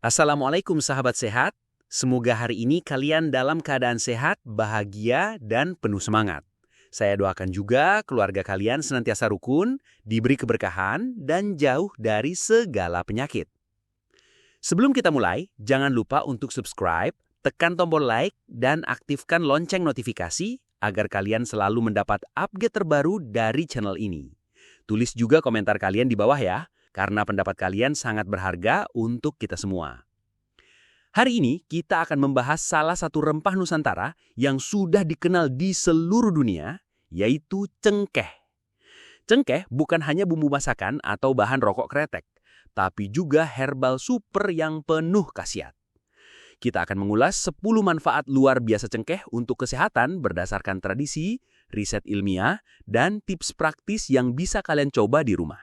Assalamualaikum sahabat sehat. Semoga hari ini kalian dalam keadaan sehat, bahagia, dan penuh semangat. Saya doakan juga keluarga kalian senantiasa rukun, diberi keberkahan, dan jauh dari segala penyakit. Sebelum kita mulai, jangan lupa untuk subscribe, tekan tombol like, dan aktifkan lonceng notifikasi agar kalian selalu mendapat update terbaru dari channel ini. Tulis juga komentar kalian di bawah ya, karena pendapat kalian sangat berharga untuk kita semua. Hari ini kita akan membahas salah satu rempah Nusantara yang sudah dikenal di seluruh dunia, yaitu cengkeh. Cengkeh bukan hanya bumbu masakan atau bahan rokok kretek, tapi juga herbal super yang penuh khasiat. Kita akan mengulas 10 manfaat luar biasa cengkeh untuk kesehatan berdasarkan tradisi, riset ilmiah, dan tips praktis yang bisa kalian coba di rumah.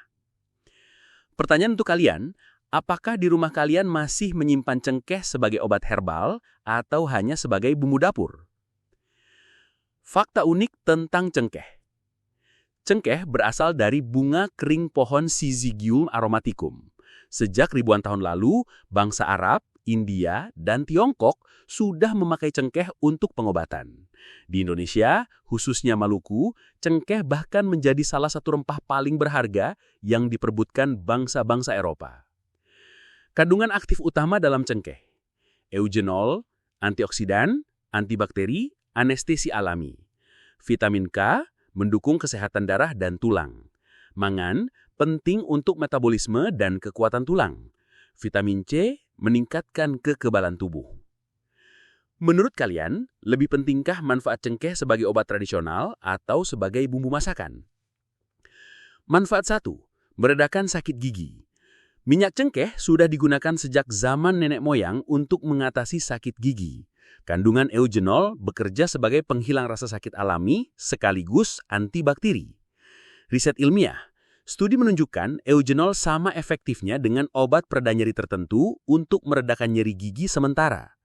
Pertanyaan untuk kalian, apakah di rumah kalian masih menyimpan cengkeh sebagai obat herbal atau hanya sebagai bumbu dapur? Fakta unik tentang cengkeh. Cengkeh berasal dari bunga kering pohon Syzygium aromaticum. Sejak ribuan tahun lalu, bangsa Arab, India, dan Tiongkok sudah memakai cengkeh untuk pengobatan. Di Indonesia, khususnya Maluku, cengkeh bahkan menjadi salah satu rempah paling berharga yang diperebutkan bangsa-bangsa Eropa. Kandungan aktif utama dalam cengkeh: eugenol, antioksidan, antibakteri, anestesi alami. Vitamin K, mendukung kesehatan darah dan tulang. Mangan, penting untuk metabolisme dan kekuatan tulang. Vitamin C, meningkatkan kekebalan tubuh. Menurut kalian, lebih pentingkah manfaat cengkeh sebagai obat tradisional atau sebagai bumbu masakan? Manfaat 1. Meredakan sakit gigi. Minyak cengkeh sudah digunakan sejak zaman nenek moyang untuk mengatasi sakit gigi. Kandungan eugenol bekerja sebagai penghilang rasa sakit alami sekaligus antibakteri. Riset ilmiah, studi menunjukkan eugenol sama efektifnya dengan obat pereda nyeri tertentu untuk meredakan nyeri gigi sementara.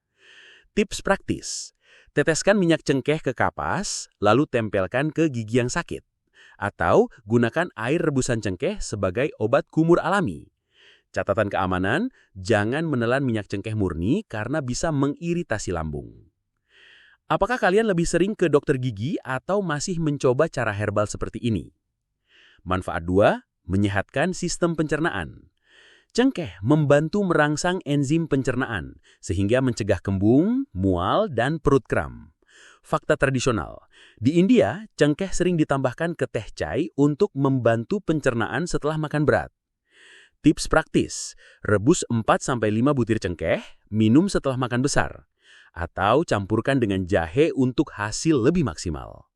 Tips praktis: teteskan minyak cengkeh ke kapas, lalu tempelkan ke gigi yang sakit. Atau gunakan air rebusan cengkeh sebagai obat kumur alami. Catatan keamanan, jangan menelan minyak cengkeh murni karena bisa mengiritasi lambung. Apakah kalian lebih sering ke dokter gigi atau masih mencoba cara herbal seperti ini? Manfaat 2, menyehatkan sistem pencernaan. Cengkeh membantu merangsang enzim pencernaan, sehingga mencegah kembung, mual, dan perut kram. Fakta tradisional, di India, cengkeh sering ditambahkan ke teh chai untuk membantu pencernaan setelah makan berat. Tips praktis, rebus 4-5 butir cengkeh, minum setelah makan besar. Atau campurkan dengan jahe untuk hasil lebih maksimal.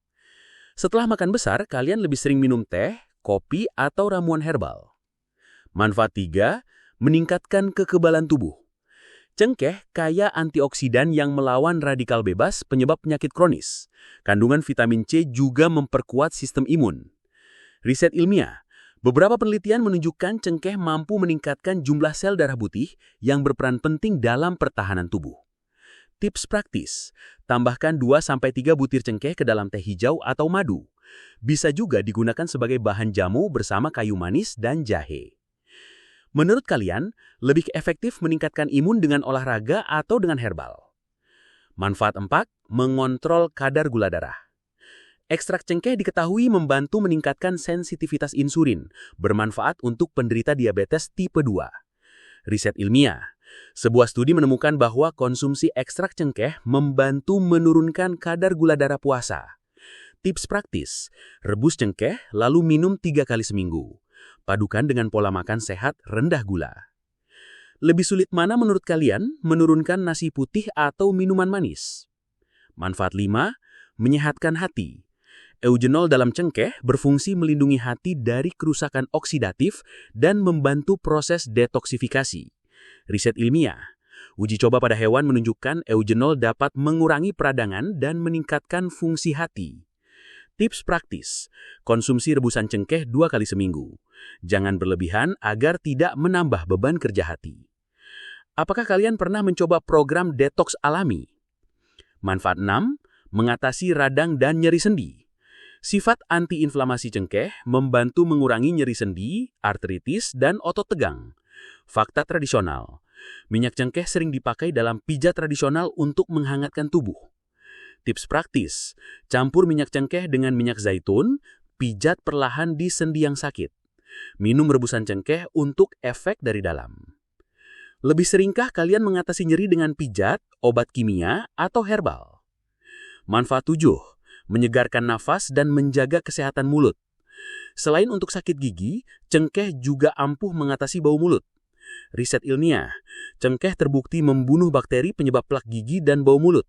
Setelah makan besar, kalian lebih sering minum teh, kopi, atau ramuan herbal. Manfaat 3, meningkatkan kekebalan tubuh. Cengkeh kaya antioksidan yang melawan radikal bebas penyebab penyakit kronis. Kandungan vitamin C juga memperkuat sistem imun. Riset ilmiah, beberapa penelitian menunjukkan cengkeh mampu meningkatkan jumlah sel darah putih yang berperan penting dalam pertahanan tubuh. Tips praktis, tambahkan 2-3 butir cengkeh ke dalam teh hijau atau madu. Bisa juga digunakan sebagai bahan jamu bersama kayu manis dan jahe. Menurut kalian, lebih efektif meningkatkan imun dengan olahraga atau dengan herbal? Manfaat 4, mengontrol kadar gula darah. Ekstrak cengkeh diketahui membantu meningkatkan sensitivitas insulin, bermanfaat untuk penderita diabetes tipe 2. Riset ilmiah, sebuah studi menemukan bahwa konsumsi ekstrak cengkeh membantu menurunkan kadar gula darah puasa. Tips praktis, rebus cengkeh lalu minum 3 kali seminggu. Padukan dengan pola makan sehat rendah gula. Lebih sulit mana menurut kalian menurunkan nasi putih atau minuman manis? Manfaat 5, menyehatkan hati. Eugenol dalam cengkeh berfungsi melindungi hati dari kerusakan oksidatif dan membantu proses detoksifikasi. Riset ilmiah, uji coba pada hewan menunjukkan eugenol dapat mengurangi peradangan dan meningkatkan fungsi hati. Tips praktis, konsumsi rebusan cengkeh 2 kali seminggu. Jangan berlebihan agar tidak menambah beban kerja hati. Apakah kalian pernah mencoba program detox alami? Manfaat 6, mengatasi radang dan nyeri sendi. Sifat antiinflamasi cengkeh membantu mengurangi nyeri sendi, artritis, dan otot tegang. Fakta tradisional, Minyak cengkeh sering dipakai dalam pijat tradisional untuk menghangatkan tubuh. Tips praktis, campur minyak cengkeh dengan minyak zaitun, pijat perlahan di sendi yang sakit. Minum rebusan cengkeh untuk efek dari dalam. Lebih seringkah kalian mengatasi nyeri dengan pijat, obat kimia, atau herbal? Manfaat 7, menyegarkan nafas dan menjaga kesehatan mulut. Selain untuk sakit gigi, cengkeh juga ampuh mengatasi bau mulut. Riset ilmiah, cengkeh terbukti membunuh bakteri penyebab plak gigi dan bau mulut.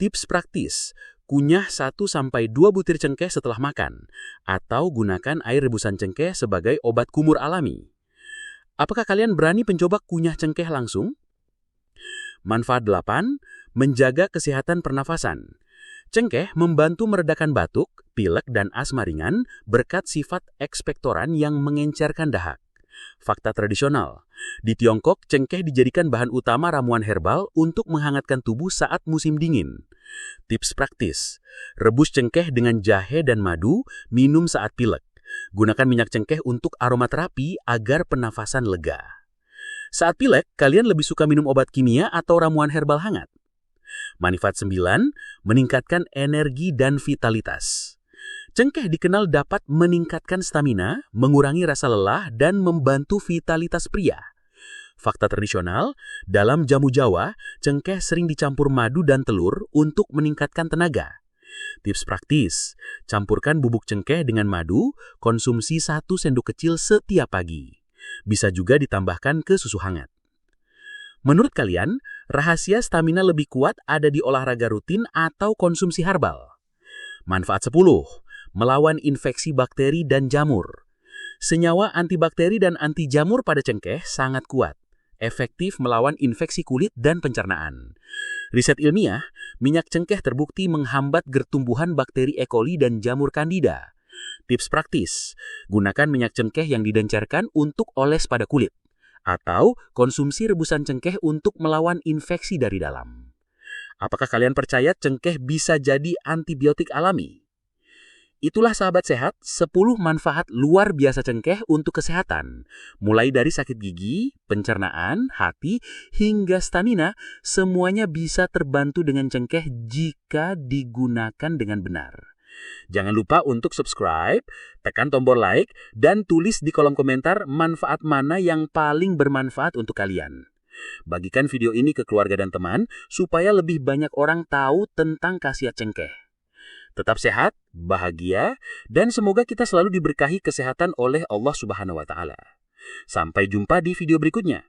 Tips praktis, kunyah 1-2 butir cengkeh setelah makan, atau gunakan air rebusan cengkeh sebagai obat kumur alami. Apakah kalian berani mencoba kunyah cengkeh langsung? Manfaat 8, menjaga kesehatan pernafasan. Cengkeh membantu meredakan batuk, pilek, dan asma ringan berkat sifat ekspektoran yang mengencerkan dahak. Fakta tradisional, di Tiongkok cengkeh dijadikan bahan utama ramuan herbal untuk menghangatkan tubuh saat musim dingin. Tips praktis, rebus cengkeh dengan jahe dan madu, minum saat pilek. Gunakan minyak cengkeh untuk aromaterapi agar pernafasan lega. Saat pilek, kalian lebih suka minum obat kimia atau ramuan herbal hangat? Manfaat 9, meningkatkan energi dan vitalitas. Cengkeh dikenal dapat meningkatkan stamina, mengurangi rasa lelah, dan membantu vitalitas pria. Fakta tradisional, dalam jamu Jawa, cengkeh sering dicampur madu dan telur untuk meningkatkan tenaga. Tips praktis, campurkan bubuk cengkeh dengan madu, konsumsi 1 sendok kecil setiap pagi. Bisa juga ditambahkan ke susu hangat. Menurut kalian, rahasia stamina lebih kuat ada di olahraga rutin atau konsumsi herbal? Manfaat 10, melawan infeksi bakteri dan jamur. Senyawa antibakteri dan anti jamur pada cengkeh sangat kuat, efektif melawan infeksi kulit dan pencernaan. Riset ilmiah, minyak cengkeh terbukti menghambat pertumbuhan bakteri E. coli dan jamur Candida. Tips praktis, gunakan minyak cengkeh yang didencarkan untuk oles pada kulit, atau konsumsi rebusan cengkeh untuk melawan infeksi dari dalam. Apakah kalian percaya cengkeh bisa jadi antibiotik alami? Itulah sahabat sehat, 10 manfaat luar biasa cengkeh untuk kesehatan. Mulai dari sakit gigi, pencernaan, hati, hingga stamina, semuanya bisa terbantu dengan cengkeh jika digunakan dengan benar. Jangan lupa untuk subscribe, tekan tombol like, dan tulis di kolom komentar manfaat mana yang paling bermanfaat untuk kalian. Bagikan video ini ke keluarga dan teman, supaya lebih banyak orang tahu tentang khasiat cengkeh. Tetap sehat, bahagia, dan semoga kita selalu diberkahi kesehatan oleh Allah Subhanahu wa Ta'ala. Sampai jumpa di video berikutnya.